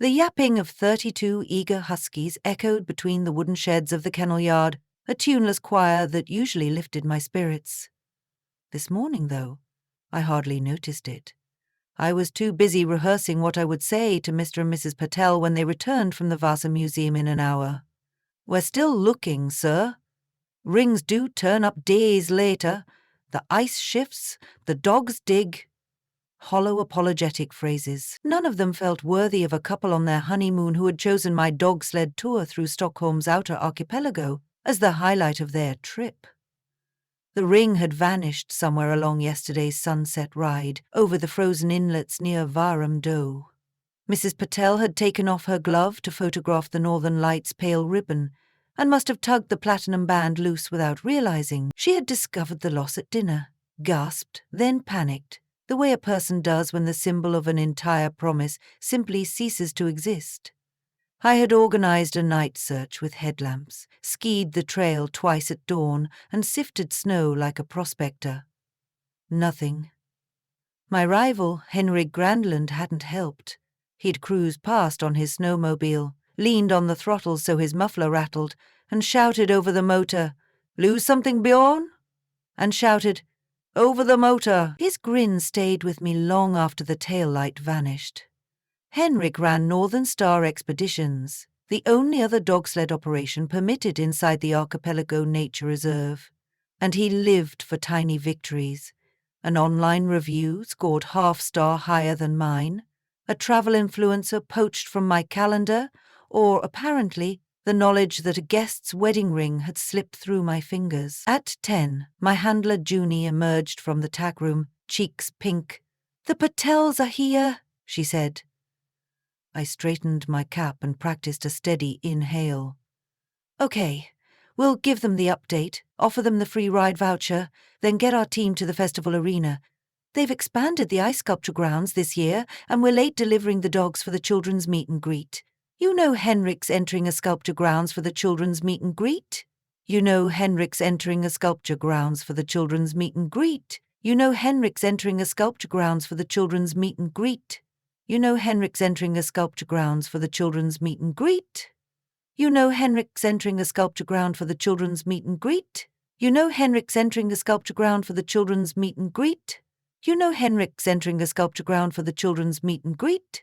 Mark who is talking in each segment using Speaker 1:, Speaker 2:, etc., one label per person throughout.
Speaker 1: The yapping of 32 eager huskies echoed between the wooden sheds of the kennel yard, a tuneless choir that usually lifted my spirits. This morning, though, I hardly noticed it. I was too busy rehearsing what I would say to Mr. and Mrs. Patel when they returned from the Vasa Museum in an hour. "We're still looking, sir. Rings do turn up days later. The ice shifts, the dogs dig." Hollow apologetic phrases. None of them felt worthy of a couple on their honeymoon who had chosen my dog sled tour through Stockholm's outer archipelago as the highlight of their trip. The ring had vanished somewhere along yesterday's sunset ride over the frozen inlets near Varam Do. Mrs. Patel had taken off her glove to photograph the Northern Lights pale ribbon and must have tugged the platinum band loose without realizing she had discovered the loss at dinner, gasped, then panicked, the way a person does when the symbol of an entire promise simply ceases to exist. I had organized a night search with headlamps, skied the trail twice at dawn, and sifted snow like a prospector. Nothing. My rival, Henrik Grandland, hadn't helped. He'd cruised past on his snowmobile, leaned on the throttle so his muffler rattled, and shouted over the motor, "Lose something, Bjorn?" And shouted, "Over the motor." His grin stayed with me long after the tail light vanished. Henrik ran Northern Star Expeditions, the only other dog sled operation permitted inside the Archipelago Nature Reserve, and he lived for tiny victories. An online review scored half-star higher than mine, a travel influencer poached from my calendar, or, apparently, the knowledge that a guest's wedding ring had slipped through my fingers. At 10, my handler Junie emerged from the tack room, cheeks pink. "The Patels are here," she said. I straightened my cap and practiced a steady inhale. "Okay, we'll give them the update, offer them the free ride voucher, then get our team to the festival arena. They've expanded the ice sculpture grounds this year, and we're late delivering the dogs for the children's meet and greet. You know Henrik's entering a sculpture grounds for the children's meet and greet? You know Henrik's entering a sculpture grounds for the children's meet and greet? You know Henrik's entering a sculpture grounds for the children's meet and greet? You know Henrik's entering a sculpture grounds for the children's meet and greet? You know Henrik's entering a sculpture ground for the children's meet and greet? You know Henrik's entering a sculpture ground for the children's meet and greet? You know Henrik's entering a sculpture ground for the children's meet and greet?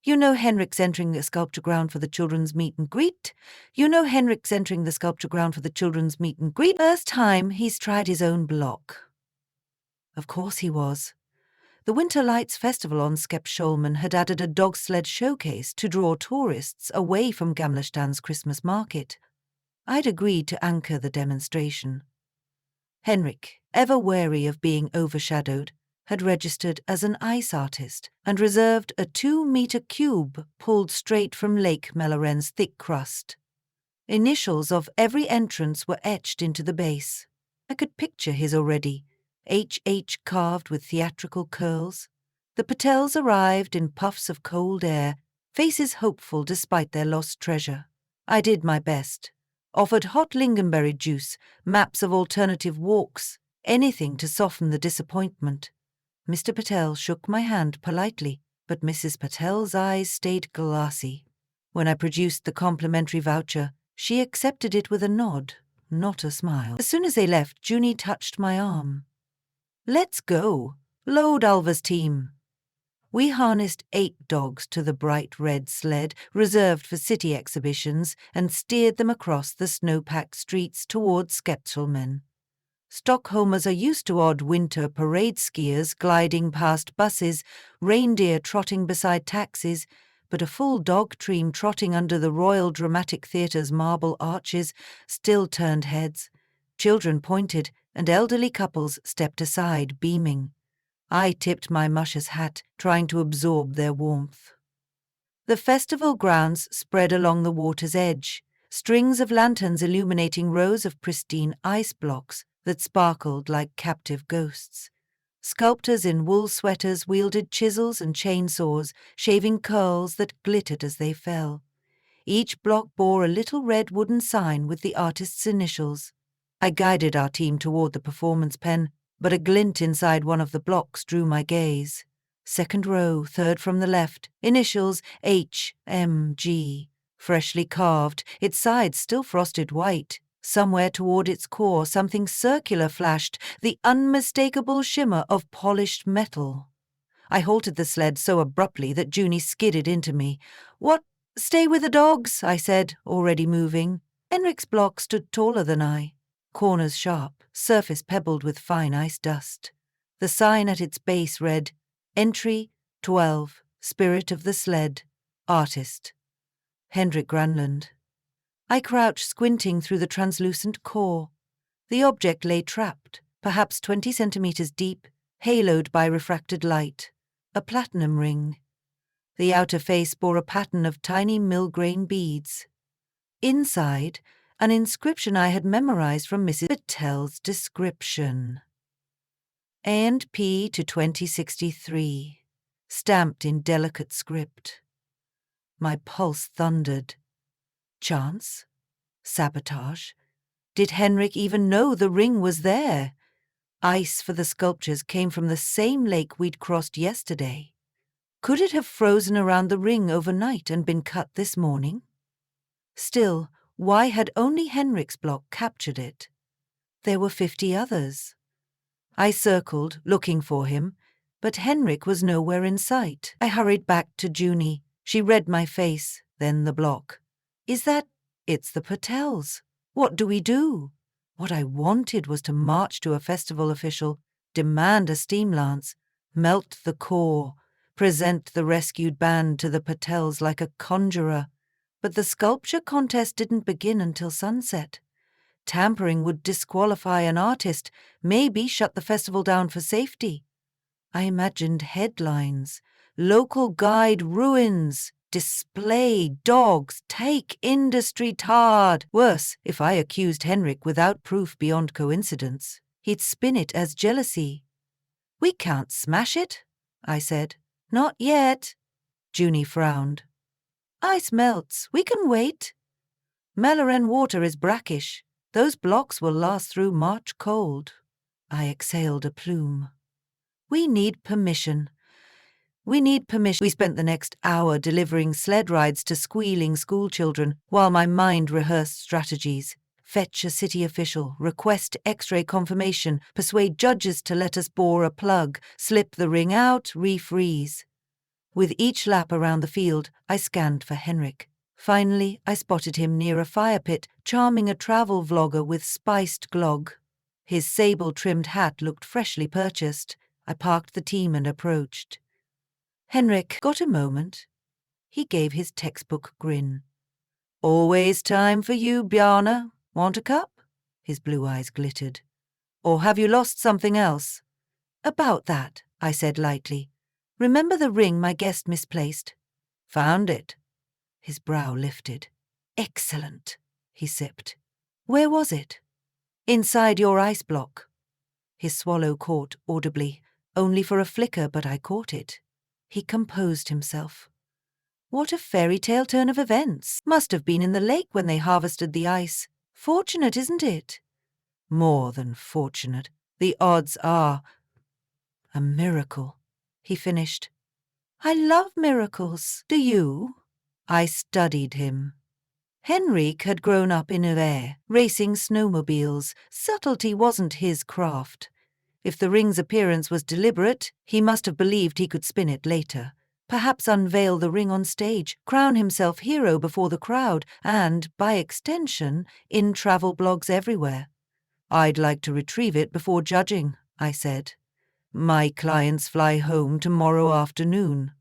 Speaker 1: You know Henrik's entering a sculpture ground for the children's meet and greet? You know Henrik's entering the sculpture ground for the children's meet and greet? First time he's tried his own block. Of course he was. The Winter Lights Festival on Skepsholmen had added a dog sled showcase to draw tourists away from Gamlestan's Christmas market. I'd agreed to anchor the demonstration. Henrik, ever wary of being overshadowed, had registered as an ice artist and reserved a 2-meter cube pulled straight from Lake Melloren's thick crust. Initials of every entrance were etched into the base. I could picture his already, HH carved with theatrical curls. The Patels arrived in puffs of cold air, faces hopeful despite their lost treasure. I did my best, offered hot lingonberry juice, maps of alternative walks, anything to soften the disappointment. Mr. Patel shook my hand politely, but Mrs. Patel's eyes stayed glassy. When I produced the complimentary voucher, she accepted it with a nod, not a smile. As soon as they left, Junie touched my arm. "Let's go. Load Alva's team." We harnessed 8 dogs to the bright red sled reserved for city exhibitions and steered them across the snow-packed streets towards Skepsholmen. Stockholmers are used to odd winter parade skiers gliding past buses, reindeer trotting beside taxis, but a full dog team trotting under the Royal Dramatic Theatre's marble arches still turned heads. Children pointed, and elderly couples stepped aside, beaming. I tipped my musher's hat, trying to absorb their warmth. The festival grounds spread along the water's edge, strings of lanterns illuminating rows of pristine ice blocks that sparkled like captive ghosts. Sculptors in wool sweaters wielded chisels and chainsaws, shaving curls that glittered as they fell. Each block bore a little red wooden sign with the artist's initials. I guided our team toward the performance pen, but a glint inside one of the blocks drew my gaze. Second row, third from the left, initials HMG, freshly carved, its sides still frosted white. Somewhere toward its core, something circular flashed, the unmistakable shimmer of polished metal. I halted the sled so abruptly that Junie skidded into me. "What? Stay with the dogs," I said, already moving. Henrik's block stood taller than I. Corners sharp, surface pebbled with fine ice dust. The sign at its base read, "Entry 12, Spirit of the Sled, Artist. Henrik Granlund." I crouched, squinting through the translucent core. The object lay trapped, perhaps 20 centimeters deep, haloed by refracted light. A platinum ring. The outer face bore a pattern of tiny mill-grain beads. Inside, an inscription I had memorized from Mrs. Patel's description. A&P to 2063, stamped in delicate script. My pulse thundered. Chance? Sabotage? Did Henrik even know the ring was there? Ice for the sculptures came from the same lake we'd crossed yesterday. Could it have frozen around the ring overnight and been cut this morning? Still, why had only Henrik's block captured it? There were 50 others. I circled, looking for him, but Henrik was nowhere in sight. I hurried back to Junie. She read my face, then the block. "Is that—" "It's the Patels. What do we do?" What I wanted was to march to a festival official, demand a steam lance, melt the core, present the rescued band to the Patels like a conjurer. But the sculpture contest didn't begin until sunset. Tampering would disqualify an artist, maybe shut the festival down for safety. I imagined headlines. "Local guide ruins. Display dogs. Take industry tarred." Worse, if I accused Henrik without proof beyond coincidence. He'd spin it as jealousy. "We can't smash it," I said. "Not yet." Junie frowned. "Ice melts. We can wait. Melloren water is brackish. Those blocks will last through March cold." I exhaled a plume. We need permission. We spent the next hour delivering sled rides to squealing schoolchildren while my mind rehearsed strategies. Fetch a city official, request X-ray confirmation, persuade judges to let us bore a plug, slip the ring out, refreeze. With each lap around the field, I scanned for Henrik. Finally, I spotted him near a fire pit, charming a travel vlogger with spiced glog. His sable-trimmed hat looked freshly purchased. I parked the team and approached. "Henrik, got a moment?" He gave his textbook grin. "Always time for you, Bjarne. Want a cup?" His blue eyes glittered. "Or have you lost something else?" "About that," I said lightly. "Remember the ring my guest misplaced?" "Found it." His brow lifted. "Excellent," he sipped. "Where was it?" "Inside your ice block." His swallow caught audibly, only for a flicker, but I caught it. He composed himself. What a fairy tale turn of events. Must have been in the lake when they harvested the ice. Fortunate, isn't it? More than fortunate. The odds are... A miracle, he finished. I love miracles. Do you? I studied him. Henrik had grown up in Uver, racing snowmobiles. Subtlety wasn't his craft. If the ring's appearance was deliberate, he must have believed he could spin it later. Perhaps unveil the ring on stage, crown himself hero before the crowd, and, by extension, in travel blogs everywhere. "I'd like to retrieve it before judging," I said. "My clients fly home tomorrow afternoon."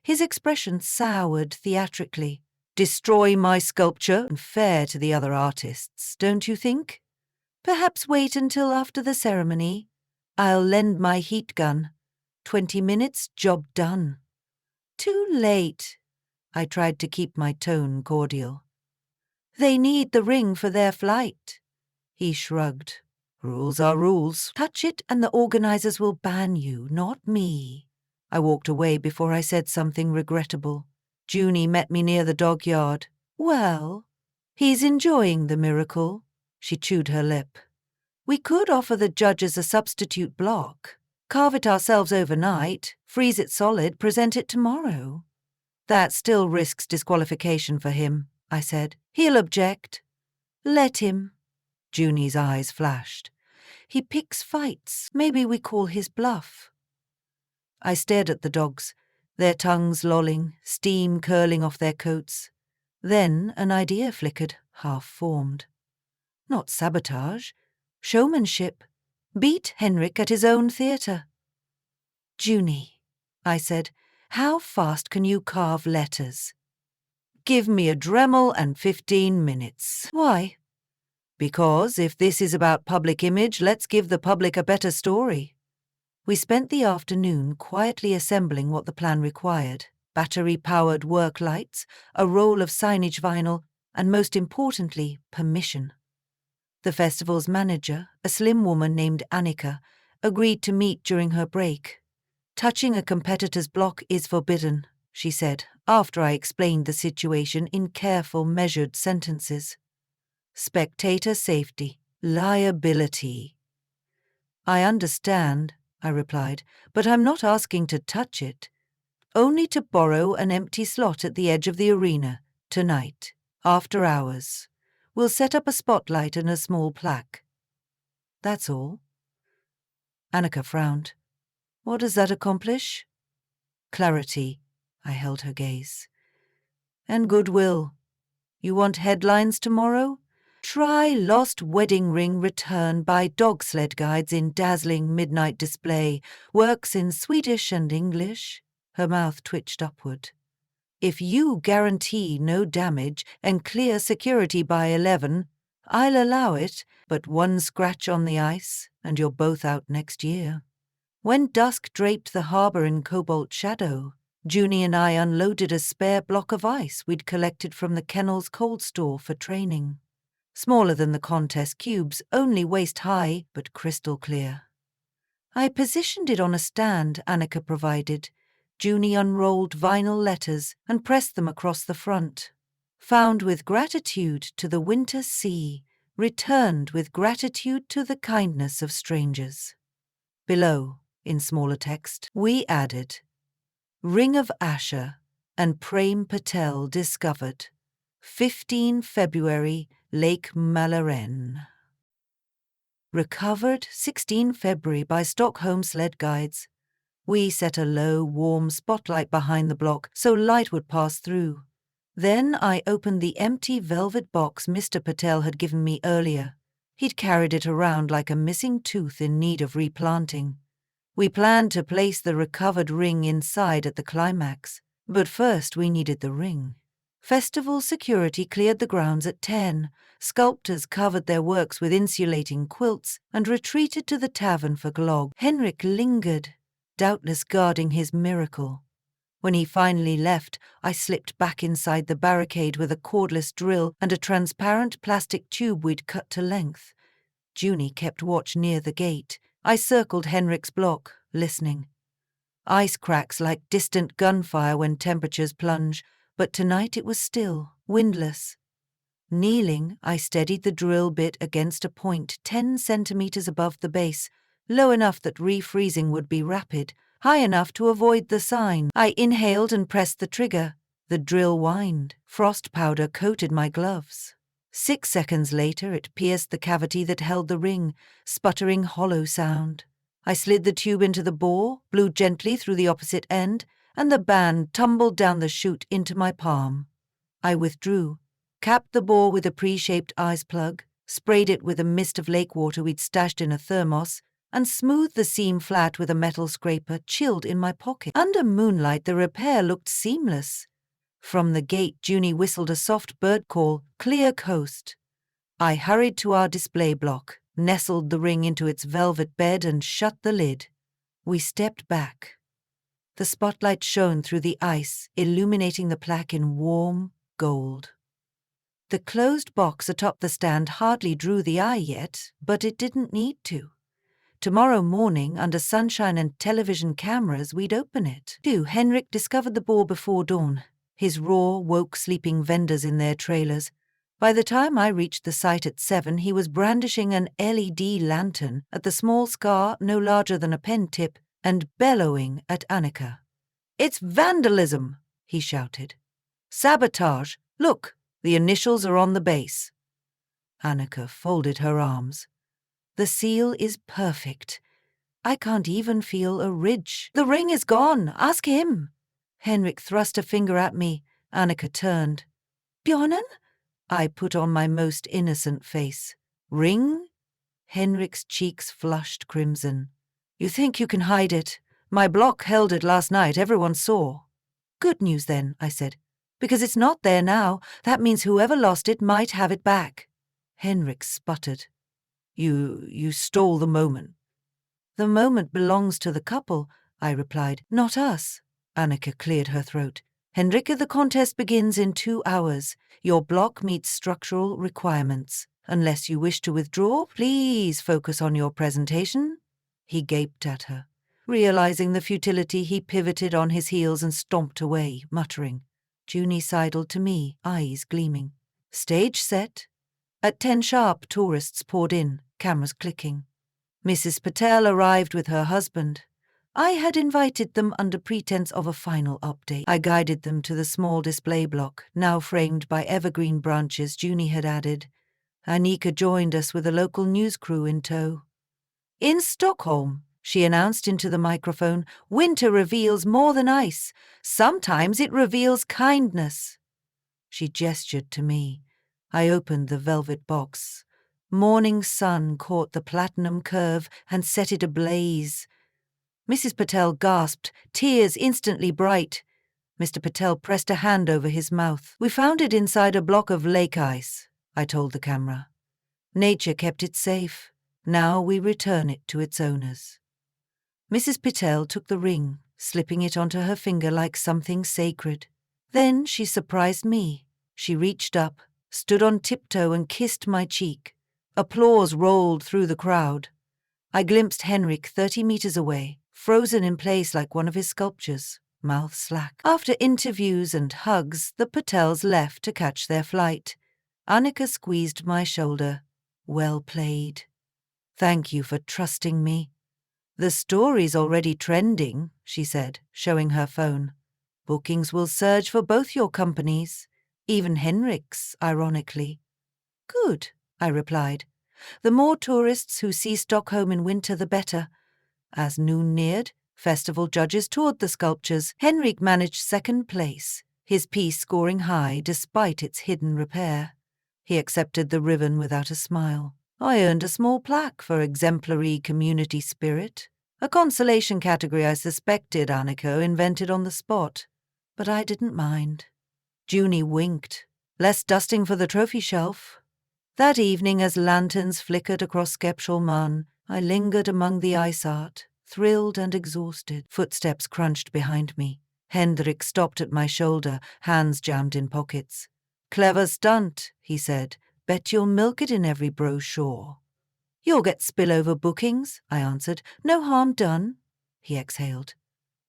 Speaker 1: His expression soured theatrically. "Destroy my sculpture? Unfair to the other artists, don't you think?" "Perhaps wait until after the ceremony. I'll lend my heat gun. 20 minutes, job done." "Too late." I tried to keep my tone cordial. "They need the ring for their flight." He shrugged. "Rules are rules. Touch it and the organizers will ban you, not me." I walked away before I said something regrettable. Junie met me near the dog yard. "Well, he's enjoying the miracle." She chewed her lip. "We could offer the judges a substitute block." Carve it ourselves overnight, freeze it solid, present it tomorrow. That still risks disqualification for him, I said. He'll object. Let him. Junie's eyes flashed. He picks fights. Maybe we call his bluff. I stared at the dogs, their tongues lolling, steam curling off their coats. Then an idea flickered, half-formed. Not sabotage. Showmanship. Beat Henrik at his own theatre. Junie, I said, how fast can you carve letters? Give me a Dremel and 15 minutes. Why? Because if this is about public image, let's give the public a better story. We spent the afternoon quietly assembling what the plan required: battery-powered work lights, a roll of signage vinyl, and most importantly, permission. The festival's manager, a slim woman named Annika, agreed to meet during her break. Touching a competitor's block is forbidden, she said, after I explained the situation in careful, measured sentences. Spectator safety, liability. I understand, I replied, but I'm not asking to touch it. Only to borrow an empty slot at the edge of the arena, tonight, after hours. We'll set up a spotlight and a small plaque. That's all. Annika frowned. What does that accomplish? Clarity. I held her gaze. And goodwill. You want headlines tomorrow? Try Lost Wedding Ring Return by Dog Sled Guides in dazzling midnight display. Works in Swedish and English. Her mouth twitched upward. If you guarantee no damage and clear security by 11, I'll allow it, but one scratch on the ice, and you're both out next year. When dusk draped the harbour in cobalt shadow, Junie and I unloaded a spare block of ice we'd collected from the kennel's cold store for training. Smaller than the contest cubes, only waist-high, but crystal clear. I positioned it on a stand Annika provided. Junie unrolled vinyl letters and pressed them across the front. Found with gratitude to the winter sea, returned with gratitude to the kindness of strangers. Below, in smaller text, we added, Ring of Asher and Prem Patel discovered. 15 February, Lake Malaren. Recovered 16 February by Stockholm Sled Guides. We set a low, warm spotlight behind the block so light would pass through. Then I opened the empty velvet box Mr. Patel had given me earlier. He'd carried it around like a missing tooth in need of replanting. We planned to place the recovered ring inside at the climax, but first we needed the ring. Festival security cleared the grounds at 10. Sculptors covered their works with insulating quilts and retreated to the tavern for glog. Henrik lingered, doubtless guarding his miracle. When he finally left, I slipped back inside the barricade with a cordless drill and a transparent plastic tube we'd cut to length. Junie kept watch near the gate. I circled Henrik's block, listening. Ice cracks like distant gunfire when temperatures plunge, but tonight it was still, windless. Kneeling, I steadied the drill bit against a point 10 centimeters above the base, low enough that refreezing would be rapid, high enough to avoid the sign. I inhaled and pressed the trigger. The drill whined. Frost powder coated my gloves. 6 seconds later, it pierced the cavity that held the ring, sputtering hollow sound. I slid the tube into the bore, blew gently through the opposite end, and the band tumbled down the chute into my palm. I withdrew, capped the bore with a pre-shaped ice plug, sprayed it with a mist of lake water we'd stashed in a thermos, and smoothed the seam flat with a metal scraper chilled in my pocket. Under moonlight, the repair looked seamless. From the gate, Junie whistled a soft bird call, clear coast. I hurried to our display block, nestled the ring into its velvet bed and shut the lid. We stepped back. The spotlight shone through the ice, illuminating the plaque in warm gold. The closed box atop the stand hardly drew the eye yet, but it didn't need to. Tomorrow morning, under sunshine and television cameras, we'd open it. Henrik discovered the bore before dawn. His roar woke sleeping vendors in their trailers. By the time I reached the site at 7, he was brandishing an LED lantern at the small scar no larger than a pen tip and bellowing at Annika. "It's vandalism!" he shouted. "Sabotage! Look, the initials are on the base." Annika folded her arms. "The seal is perfect. I can't even feel a ridge. The ring is gone. Ask him." Henrik thrust a finger at me. Annika turned. "Björnen?" I put on my most innocent face. "Ring?" Henrik's cheeks flushed crimson. "You think you can hide it? My block held it last night. Everyone saw." "Good news then," I said. "Because it's not there now. That means whoever lost it might have it back." Henrik sputtered. You stole the moment." "The moment belongs to the couple," I replied. "Not us." Annika cleared her throat. "Henrika, the contest begins in 2 hours. Your block meets structural requirements. Unless you wish to withdraw, please focus on your presentation." He gaped at her. Realizing the futility, he pivoted on his heels and stomped away, muttering. Junie sidled to me, eyes gleaming. "Stage set." At 10 sharp, tourists poured in, cameras clicking. Mrs. Patel arrived with her husband. I had invited them under pretense of a final update. I guided them to the small display block, now framed by evergreen branches Junie had added. Annika joined us with a local news crew in tow. "In Stockholm," she announced into the microphone, "winter reveals more than ice. Sometimes it reveals kindness." She gestured to me. I opened the velvet box. Morning sun caught the platinum curve and set it ablaze. Mrs. Patel gasped, tears instantly bright. Mr. Patel pressed a hand over his mouth. "We found it inside a block of lake ice," I told the camera. "Nature kept it safe. Now we return it to its owners." Mrs. Patel took the ring, slipping it onto her finger like something sacred. Then she surprised me. She reached up, stood on tiptoe and kissed my cheek. Applause rolled through the crowd. I glimpsed Henrik 30 meters away, frozen in place like one of his sculptures, mouth slack. After interviews and hugs, the Patels left to catch their flight. Annika squeezed my shoulder. "Well played. Thank you for trusting me." "The story's already trending," she said, showing her phone. "Bookings will surge for both your companies, even Henrik's, ironically." "Good," I replied. "The more tourists who see Stockholm in winter, the better." As noon neared, festival judges toured the sculptures. Henrik managed second place, his piece scoring high despite its hidden repair. He accepted the ribbon without a smile. I earned a small plaque for exemplary community spirit, a consolation category I suspected Annika invented on the spot. But I didn't mind. Junie winked. "Less dusting for the trophy shelf." That evening, as lanterns flickered across Skepsholman, I lingered among the ice art, thrilled and exhausted. Footsteps crunched behind me. Hendrik stopped at my shoulder, hands jammed in pockets. "Clever stunt," he said. "Bet you'll milk it in every brochure." "You'll get spillover bookings," I answered. "No harm done." He exhaled.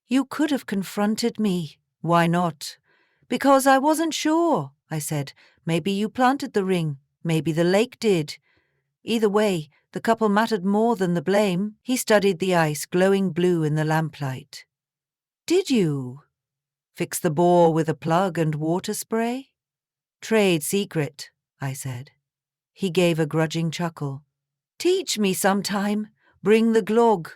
Speaker 1: "You could have confronted me." "Why not?" "Because I wasn't sure," I said. "Maybe you planted the ring. Maybe the lake did." Either way, the couple mattered more than the blame. He studied the ice, glowing blue in the lamplight. "Did you fix the bore with a plug and water spray?" "Trade secret," I said. He gave a grudging chuckle. "Teach me sometime. Bring the glog."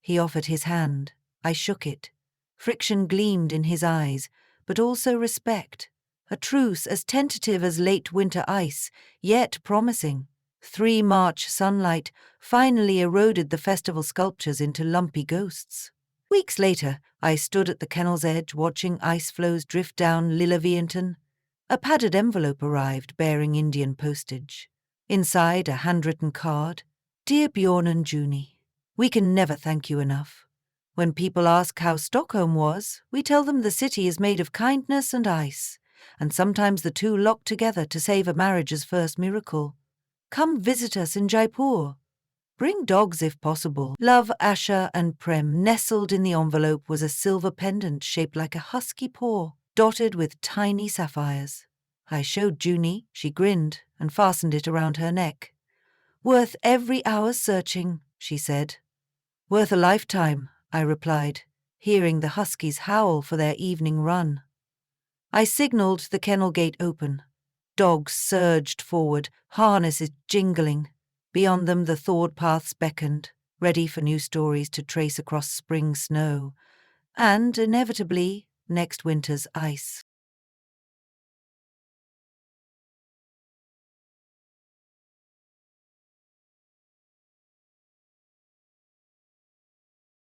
Speaker 1: He offered his hand. I shook it. Friction gleamed in his eyes, but also respect. A truce as tentative as late winter ice, yet promising. 3 March sunlight finally eroded the festival sculptures into lumpy ghosts. Weeks later, I stood at the kennel's edge watching ice floes drift down Lillavienten. A padded envelope arrived bearing Indian postage. Inside, a handwritten card. "Dear Bjorn and Junie, we can never thank you enough. When people ask how Stockholm was, we tell them the city is made of kindness and ice, and sometimes the two lock together to save a marriage's first miracle. Come visit us in Jaipur. Bring dogs if possible. Love, Asha and Prem." Nestled in the envelope was a silver pendant shaped like a husky paw, dotted with tiny sapphires. I showed Junie, she grinned, and fastened it around her neck. "Worth every hour's searching," she said. "Worth a lifetime," I replied, hearing the huskies howl for their evening run. I signaled the kennel gate open. Dogs surged forward, harnesses jingling. Beyond them the thawed paths beckoned, ready for new stories to trace across spring snow, and, inevitably, next winter's ice.